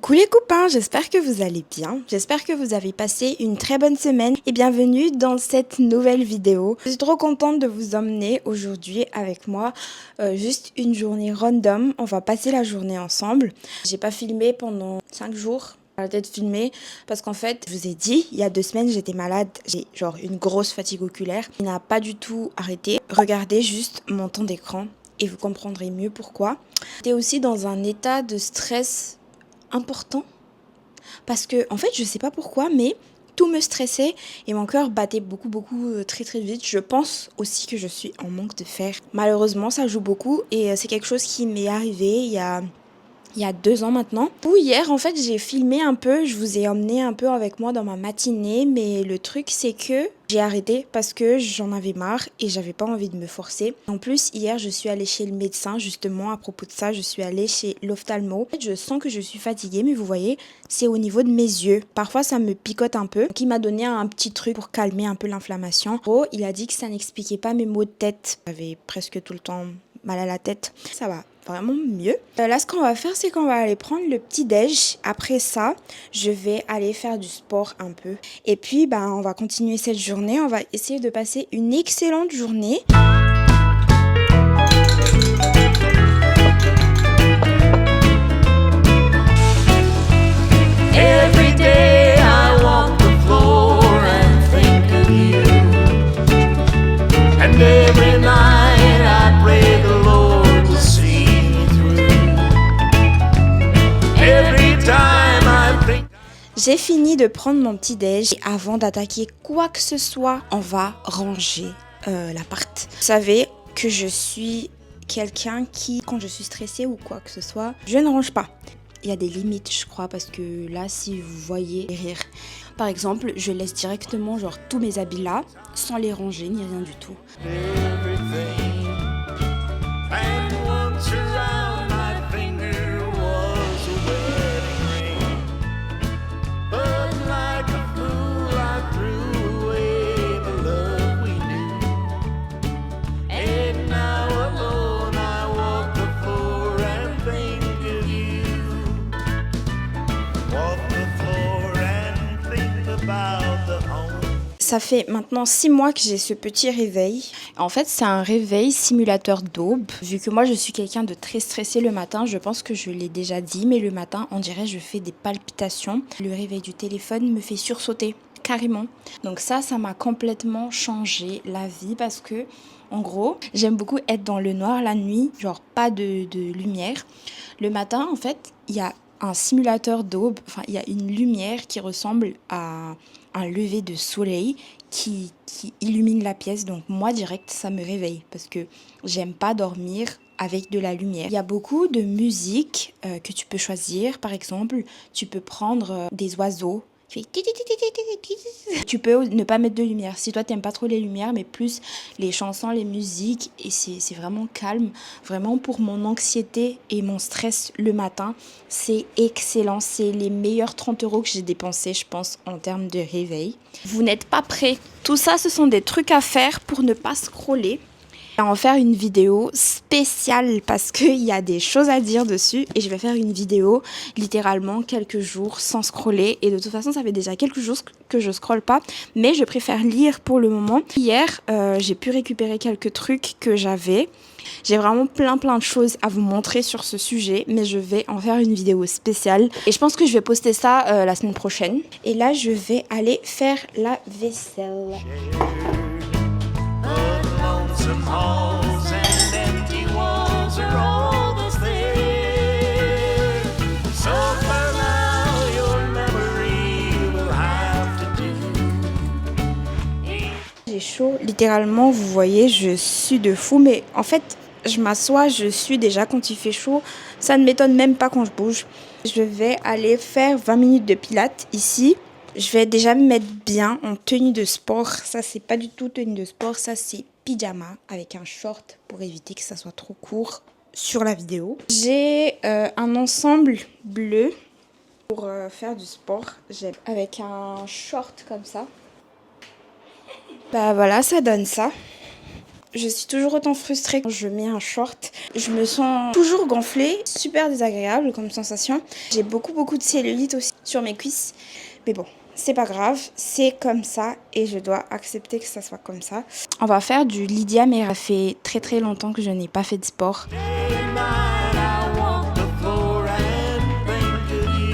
Coucou les copains, j'espère que vous allez bien, j'espère que vous avez passé une très bonne semaine et bienvenue dans cette nouvelle vidéo. Je suis trop contente de vous emmener aujourd'hui avec moi, juste une journée random, on va passer la journée ensemble. J'ai pas filmé pendant 5 jours. Arrêtez de filmer parce qu'en fait, je vous ai dit, il y a 2 semaines, j'étais malade, j'ai genre une grosse fatigue oculaire. Il n'a pas du tout arrêté. Regardez juste mon temps d'écran et vous comprendrez mieux pourquoi. J'étais aussi dans un état de stress important parce que en fait je sais pas pourquoi mais tout me stressait et mon cœur battait beaucoup très vite. Je pense aussi que je suis en manque de fer. Malheureusement ça joue beaucoup et c'est quelque chose qui m'est arrivé il y a 2 ans maintenant. Ou hier, en fait, j'ai filmé un peu, je vous ai emmené un peu avec moi dans ma matinée, mais le truc, c'est que j'ai arrêté parce que j'en avais marre et j'avais pas envie de me forcer. En plus, hier, je suis allée chez le médecin, justement, à propos de ça, je suis allée chez l'ophtalmo. En fait, je sens que je suis fatiguée, mais vous voyez, c'est au niveau de mes yeux. Parfois, ça me picote un peu. Donc, il m'a donné un petit truc pour calmer un peu l'inflammation. En gros, il a dit que ça n'expliquait pas mes maux de tête. J'avais presque tout le temps mal à la tête. Ça va vraiment mieux. Là, ce qu'on va faire, c'est qu'on va aller prendre le petit déj. Après ça, je vais aller faire du sport un peu. Et puis, on va continuer cette journée. On va essayer de passer une excellente journée. Every day I walk the floor and think of you. And every night I pray the Lord will see me through. Every time I think. J'ai fini de prendre mon petit déj et avant d'attaquer quoi que ce soit, on va ranger l'appart. Vous savez que je suis quelqu'un qui, quand je suis stressée ou quoi que ce soit, je ne range pas. Il y a des limites, je crois, parce que là, si vous voyez rire, par exemple, je laisse directement genre tous mes habits là, sans les ranger ni rien du tout. Everything. And once around my finger was a wedding ring. But like a fool I threw away the love we knew. And now alone I walk the floor and think of you. Walk the floor and think about the home. Ça fait maintenant 6 mois que j'ai ce petit réveil. En fait, c'est un réveil simulateur d'aube. Vu que moi, je suis quelqu'un de très stressé le matin, je pense que je l'ai déjà dit, mais le matin, on dirait je fais des palpitations. Le réveil du téléphone me fait sursauter, carrément. Donc ça m'a complètement changé la vie parce que, en gros, j'aime beaucoup être dans le noir la nuit, genre pas de lumière. Le matin, en fait, il y a un simulateur d'aube, enfin il y a une lumière qui ressemble à un lever de soleil qui illumine la pièce. Donc moi direct ça me réveille parce que j'aime pas dormir avec de la lumière. Il y a beaucoup de musique que tu peux choisir. Par exemple, tu peux prendre des oiseaux. Tu peux ne pas mettre de lumière si toi t'aimes pas trop les lumières mais plus les chansons, les musiques et c'est vraiment calme, vraiment pour mon anxiété et mon stress le matin c'est excellent, c'est les meilleurs 30 € que j'ai dépensés je pense en termes de réveil. Vous n'êtes pas prêts, tout ça ce sont des trucs à faire pour ne pas scroller. Je vais en faire une vidéo spéciale parce qu'il y a des choses à dire dessus et je vais faire une vidéo littéralement quelques jours sans scroller et de toute façon ça fait déjà quelques jours que je scrolle pas mais je préfère lire pour le moment. Hier j'ai pu récupérer quelques trucs que j'avais. J'ai vraiment plein de choses à vous montrer sur ce sujet mais je vais en faire une vidéo spéciale et je pense que je vais poster ça la semaine prochaine. Et là je vais aller faire la vaisselle. Lonesome halls and empty walls are always there. So for now your memory will have to do. J'ai chaud, littéralement vous voyez je sue de fou mais en fait je m'assois, je sue déjà quand il fait chaud, ça ne m'étonne même pas quand je bouge. Je vais aller faire 20 minutes de pilates ici. Je vais déjà me mettre bien en tenue de sport. Ça, c'est pas du tout tenue de sport. Ça, c'est pyjama avec un short pour éviter que ça soit trop court sur la vidéo. J'ai un ensemble bleu pour faire du sport. J'ai avec un short comme ça. Voilà, ça donne ça. Je suis toujours autant frustrée quand je mets un short. Je me sens toujours gonflée, super désagréable comme sensation. J'ai beaucoup de cellulite aussi sur mes cuisses. Mais bon, c'est pas grave, c'est comme ça et je dois accepter que ça soit comme ça. On va faire du Lydia, mais ça fait très longtemps que je n'ai pas fait de sport. Day and night I walk the floor and think of you.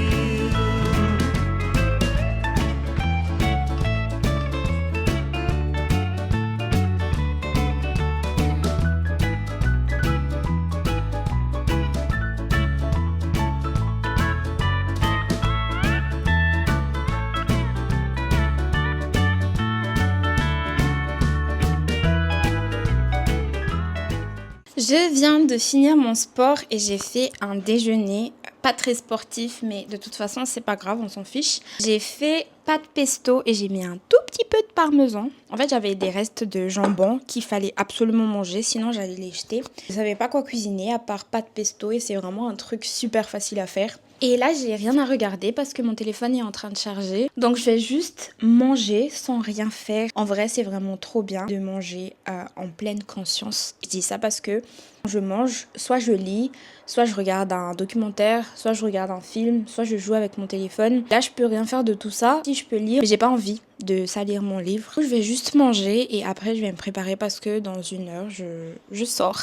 Je viens de finir mon sport et j'ai fait un déjeuner, pas très sportif, mais de toute façon c'est pas grave, on s'en fiche. J'ai fait pâte pesto et j'ai mis un tout petit peu de parmesan. En fait j'avais des restes de jambon qu'il fallait absolument manger, sinon j'allais les jeter. Je savais pas quoi cuisiner à part pâte pesto et c'est vraiment un truc super facile à faire. Et là, j'ai rien à regarder parce que mon téléphone est en train de charger. Donc, je vais juste manger sans rien faire. En vrai, c'est vraiment trop bien de manger en pleine conscience. Je dis ça parce que quand je mange, soit je lis, soit je regarde un documentaire, soit je regarde un film, soit je joue avec mon téléphone. Là, je peux rien faire de tout ça. Si je peux lire, mais j'ai pas envie de salir mon livre. Je vais juste manger et après, je vais me préparer parce que dans 1 heure, je sors.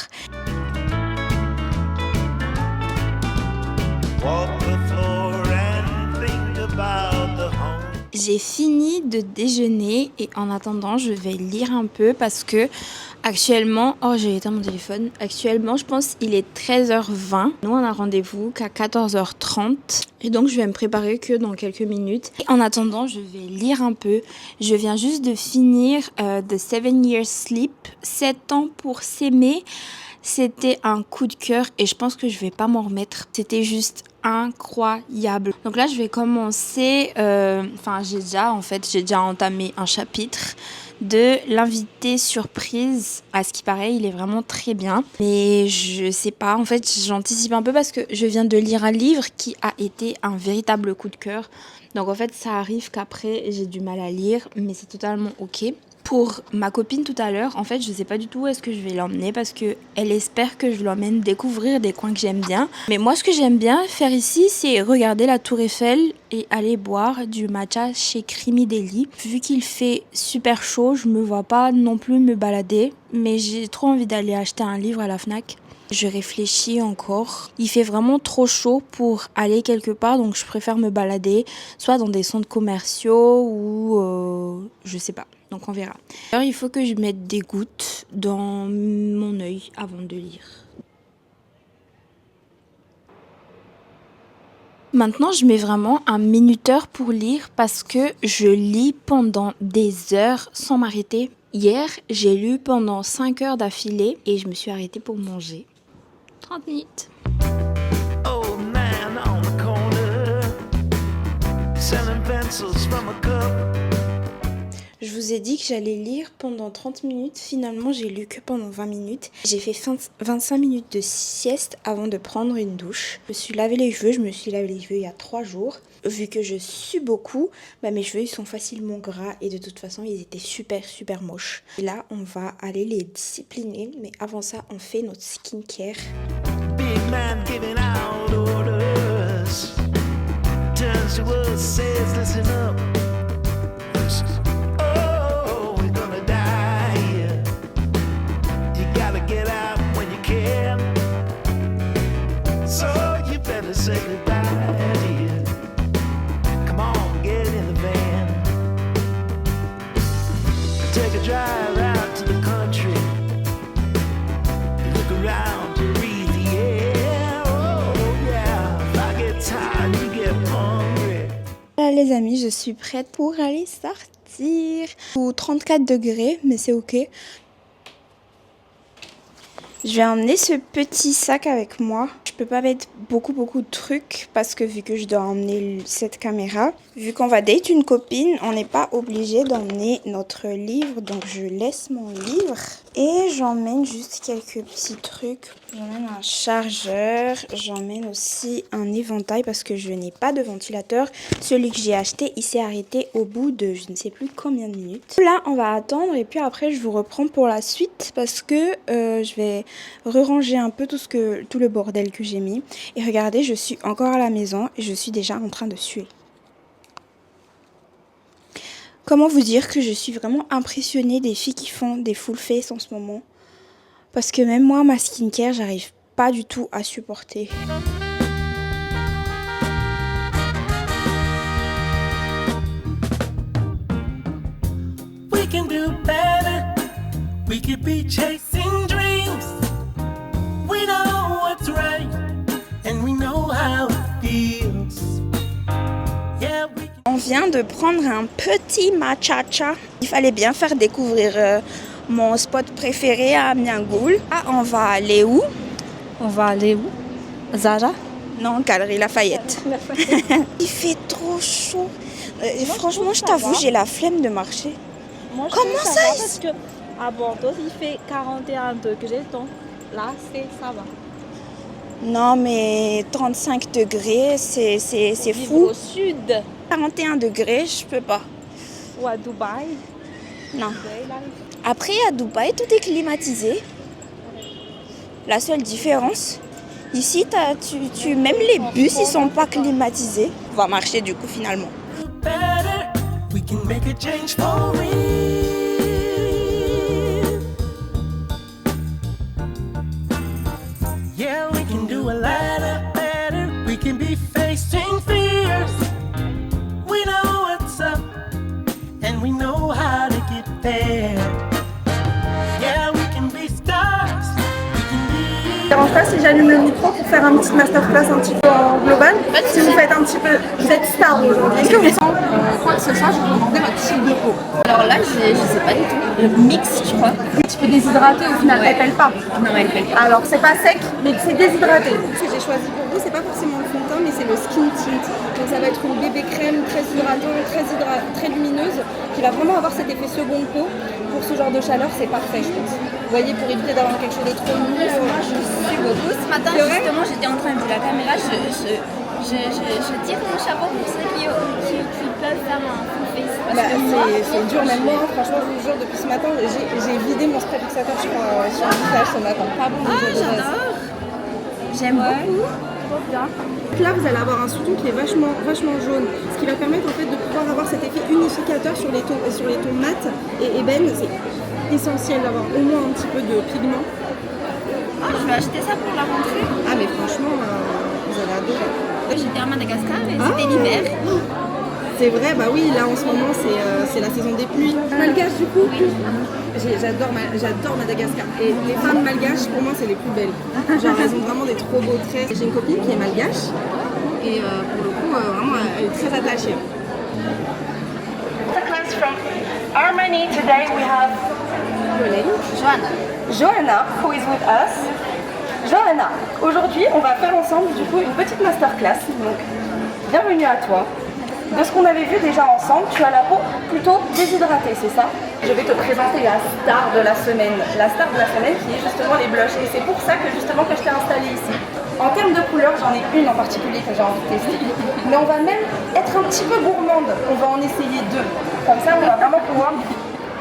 Walk the floor and think about the home. J'ai fini de déjeuner et en attendant, je vais lire un peu parce que actuellement, oh j'ai éteint mon téléphone. Actuellement, je pense il est 13h20. Nous, on a rendez-vous qu'à 14h30 et donc je vais me préparer que dans quelques minutes. Et en attendant, je vais lire un peu. Je viens juste de finir The 7 Years Sleep, 7 ans pour s'aimer. C'était un coup de cœur et je pense que je vais pas m'en remettre. C'était juste incroyable. Donc là, je vais commencer. J'ai déjà entamé un chapitre de l'invité surprise. À ce qui paraît, il est vraiment très bien. Mais je sais pas. En fait, j'anticipe un peu parce que je viens de lire un livre qui a été un véritable coup de cœur. Donc en fait, ça arrive qu'après, j'ai du mal à lire, mais c'est totalement ok. Pour ma copine tout à l'heure, en fait, je sais pas du tout où est-ce que je vais l'emmener parce que elle espère que je l'emmène découvrir des coins que j'aime bien. Mais moi, ce que j'aime bien faire ici, c'est regarder la Tour Eiffel et aller boire du matcha chez Creamy Deli. Vu qu'il fait super chaud, je me vois pas non plus me balader, mais j'ai trop envie d'aller acheter un livre à la Fnac. Je réfléchis encore. Il fait vraiment trop chaud pour aller quelque part, donc je préfère me balader, soit dans des centres commerciaux ou je sais pas. Donc on verra. Alors il faut que je mette des gouttes dans mon œil avant de lire. Maintenant, je mets vraiment un minuteur pour lire parce que je lis pendant des heures sans m'arrêter. Hier, j'ai lu pendant 5 heures d'affilée et je me suis arrêtée pour manger. 30 minutes. Old man on the corner, selling pencils from a cup. Je vous ai dit que j'allais lire pendant 30 minutes. Finalement, j'ai lu que pendant 20 minutes. J'ai fait 25 minutes de sieste avant de prendre une douche. Je me suis lavé les cheveux. Je me suis lavé les cheveux il y a 3 jours. Vu que je sue beaucoup, mes cheveux ils sont facilement gras et de toute façon, ils étaient super moches. Et là, on va aller les discipliner. Mais avant ça, on fait notre skincare. Big man giving out orders. Turns to us, says, listen up. Oh, we're gonna die here. You gotta get out when you can. So you better say goodbye, dear. Come on, get in the van. Take a drive out to the country. Look around to breathe the air. Oh yeah, if I get tired, you get hungry. Là les amis, je suis prête pour aller sortir. Ou 34 degrés, mais c'est ok. Je vais emmener ce petit sac avec moi. Je peux pas mettre beaucoup de trucs parce que vu que je dois emmener cette caméra, vu qu'on va date une copine, on n'est pas obligé d'emmener notre livre. Donc je laisse mon livre Et j'emmène juste quelques petits trucs. J'emmène un chargeur, j'emmène aussi un éventail parce que je n'ai pas de ventilateur. Celui que j'ai acheté, il s'est arrêté au bout de je ne sais plus combien de minutes. Là, on va attendre et puis après, je vous reprends pour la suite parce que je vais ranger un peu tout le bordel que j'ai mis. Et regardez, je suis encore à la maison et je suis déjà en train de suer. Comment vous dire que je suis vraiment impressionnée des filles qui font des full face en ce moment. Parce que même moi, ma skincare, j'arrive pas du tout à supporter. We can do better. We could be chasing dreams. We know what's right, and we know how it feels. Yeah, we can. On vient de prendre un petit matcha. Il fallait bien faire découvrir mon spot préféré à Miangoul. Ah, on va aller où? On va aller où? Zara? Non, Galerie Lafayette. Il fait trop chaud. Franchement, je t'avoue, j'ai la flemme de marcher. Moi, je Comment trouve ça, va il- parce que à Bordeaux, il fait 41 degrés, donc là, ça va. Non, mais 35 degrés, c'est Vivre fou. au sud 41 degrés, je peux pas. ou à Dubaï. Non. Là, Après, à Dubaï, tout est climatisé. La seule différence, ici, même les bus, ils sont pas climatisés. On va marcher du coup, finalement. Do better. We can make a change for real. Yeah, we can do a lot better. We can be facing fears. We know what's up, and we know how to get there. Yeah, we can be stars. We can be. Ça ne dérange pas si j'allume le micro pour faire un petit masterclass un petit peu en global. Si vous faites un petit peu, vous êtes star aujourd'hui. Est-ce que vous sentez Quoi que ce soit, je vous demandais votre type de peau. Alors là, je sais pas du tout. Le mix, je crois. un petit peu déshydraté au final? Elle pèle pas. Non, elle fait pas. Alors c'est pas sec, mais c'est déshydraté. Ce que j'ai choisi pour vous, c'est pas forcément le fond de teint, mais c'est le skin tint. Donc ça va être une bébé crème très hydratant, très lumineuse, qui va vraiment avoir cet effet seconde peau. Pour ce genre de chaleur, c'est parfait, je pense. Vous voyez, pour éviter d'avoir quelque chose de trop mou. Moi, je suis beaucoup. Ce matin, C'est vrai justement, j'étais en train de la caméra. Je tire mon chapeau pour ceux qui peuvent faire un full face. Parce Bah, que moi, c'est dur, même moi, franchement, je vous jure, depuis ce matin, j'ai vidé mon spray fixateur sur le visage ce matin. Pas bon, j'adore. J'aime beaucoup. Trop bien. Là, vous allez avoir un sous-ton qui est vachement jaune, ce qui va permettre en fait de pouvoir avoir cet effet unificateur sur les tons mat et ébène. C'est essentiel d'avoir au moins un petit peu de pigment. Ah, je vais acheter ça pour la rentrée. Ah, mais franchement, vous allez adorer. J'étais à Madagascar et c'était l'hiver. C'est vrai, bah oui, là en ce moment c'est la saison des pluies. Malgache du coup, j'adore Madagascar. Et les femmes malgaches, pour moi, c'est les plus belles. Genre, elles ont vraiment des trop beaux traits. J'ai une copine qui est malgache et pour le coup, vraiment, elle est très attachée. From Armani, today we have Johanna, who is with us. Johanna, aujourd'hui, on va faire ensemble du coup une petite masterclass. Donc, bienvenue à toi. De ce qu'on avait vu déjà ensemble, tu as la peau plutôt déshydratée, c'est ça? Je vais te présenter la star de la semaine. La star de la semaine qui est justement les blushs. Et c'est pour ça que justement que je t'ai installée ici. En termes de couleurs, j'en ai une en particulier que j'ai envie de tester. Mais on va même être un petit peu gourmande. On va en essayer deux. Comme ça, on va vraiment pouvoir...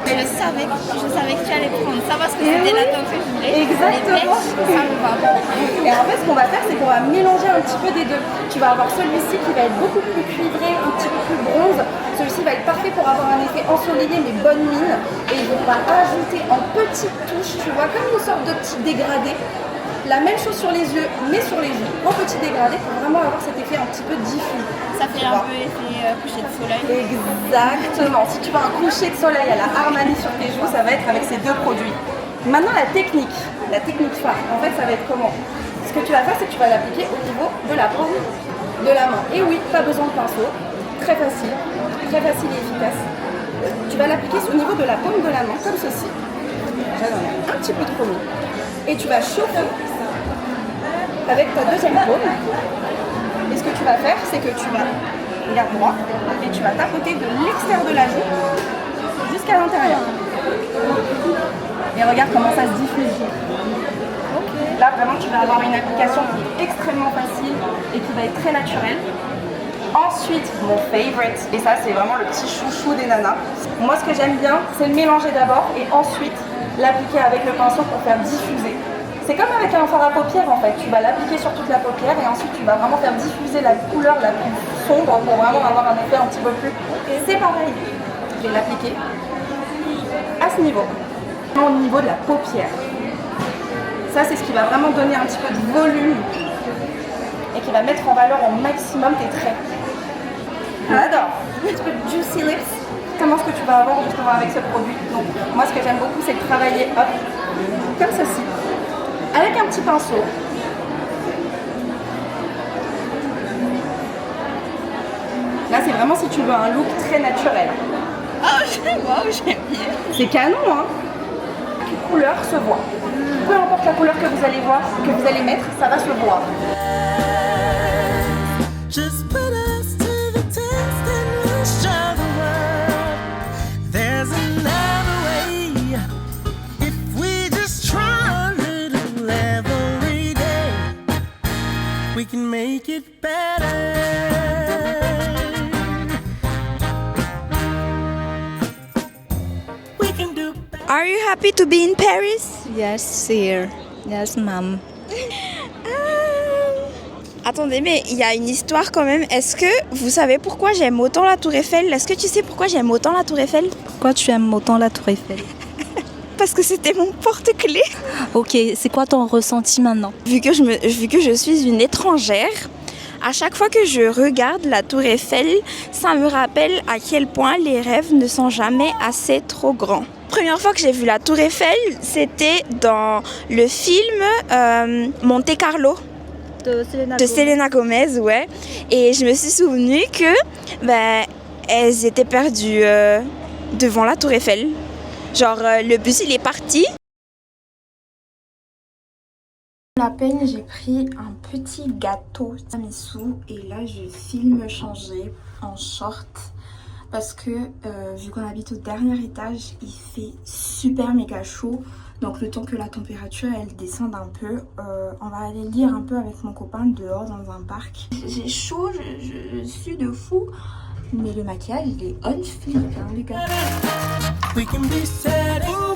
Mais je savais que tu allais prendre ça parce que c'était la teinte que je voulais. Exactement. Ça me va. Et en fait, ce qu'on va faire, c'est qu'on va mélanger un petit peu des deux. Tu vas avoir celui-ci qui va être beaucoup plus cuivré, un petit peu plus bronze. Celui-ci va être parfait pour avoir un effet ensoleillé mais bonne mine. Et on va ajouter en petites touches, tu vois, comme une sorte de petit dégradé. La même chose sur les yeux, mais sur les yeux, en petit dégradé pour vraiment avoir cet effet un petit peu diffus. Ça fait un peu effet coucher de soleil. Exactement. Si tu veux un coucher de soleil à la Armani sur tes joues, ça va être avec ces deux produits. Maintenant, la technique phare, en fait, ça va être comment? Ce que tu vas faire, c'est que tu vas l'appliquer au niveau de la paume de la main. Et oui, pas besoin de pinceau. Très facile et efficace. Tu vas l'appliquer au niveau de la paume de la main, comme ceci. Un petit peu trop mis. Et tu vas chauffer avec ta deuxième paume. Et ce que tu vas faire, c'est que tu vas, regarde droit, et tu vas tapoter de l'extérieur de la joue jusqu'à l'intérieur. Et regarde comment ça se diffuse. Là, vraiment, tu vas avoir une application qui est extrêmement facile et qui va être très naturelle. Ensuite, mon favorite, et ça c'est vraiment le petit chouchou des nanas. Moi ce que j'aime bien, c'est le mélanger d'abord et ensuite l'appliquer avec le pinceau pour faire diffuser. C'est comme avec un fard à paupières en fait, tu vas l'appliquer sur toute la paupière et ensuite tu vas vraiment faire diffuser la couleur la plus sombre pour vraiment avoir un effet un petit peu plus. C'est pareil, je vais l'appliquer à ce niveau, au niveau de la paupière. Ça c'est ce qui va vraiment donner un petit peu de volume et qui va mettre en valeur au maximum tes traits. J'adore. Un petit peu de juicy lips. Comment est-ce que tu vas avoir justement avec ce produit? Donc moi ce que j'aime beaucoup c'est de travailler hop, comme ceci, avec un petit pinceau. Là c'est vraiment si tu veux un look très naturel. Oh, j'aime bien. C'est canon hein. Les couleurs se voient. Peu importe la couleur que vous allez voir, que vous allez mettre, ça va se voir. Just put us to the test and we'll show the world there's another way. If we just try a little every day, we can make it better. We can do better. Are you happy to be in Paris? Yes, here. Yes, mom. Attendez, mais il y a une histoire quand même. Est-ce que vous savez pourquoi j'aime autant la Tour Eiffel? Est-ce que tu sais pourquoi j'aime autant la Tour Eiffel? Pourquoi tu aimes autant la Tour Eiffel? Parce que c'était mon porte-clés. Ok, c'est quoi ton ressenti maintenant? Vu que je suis une étrangère, à chaque fois que je regarde la Tour Eiffel, ça me rappelle à quel point les rêves ne sont jamais assez trop grands. Première fois que j'ai vu la Tour Eiffel, c'était dans le film Monte Carlo. De Selena Gomez, ouais. Et je me suis souvenu que elles étaient perdues devant la Tour Eiffel. Genre le bus il est parti. La peine, j'ai pris un petit gâteau tiramisu et là je filme me changer en short parce que vu qu'on habite au dernier étage, il fait super méga chaud. Donc le temps que la température elle descende un peu, on va aller lire un peu avec mon copain dehors dans un parc. J'ai chaud, je suis de fou, mais le maquillage il est on fleek hein, les gars. We can be setting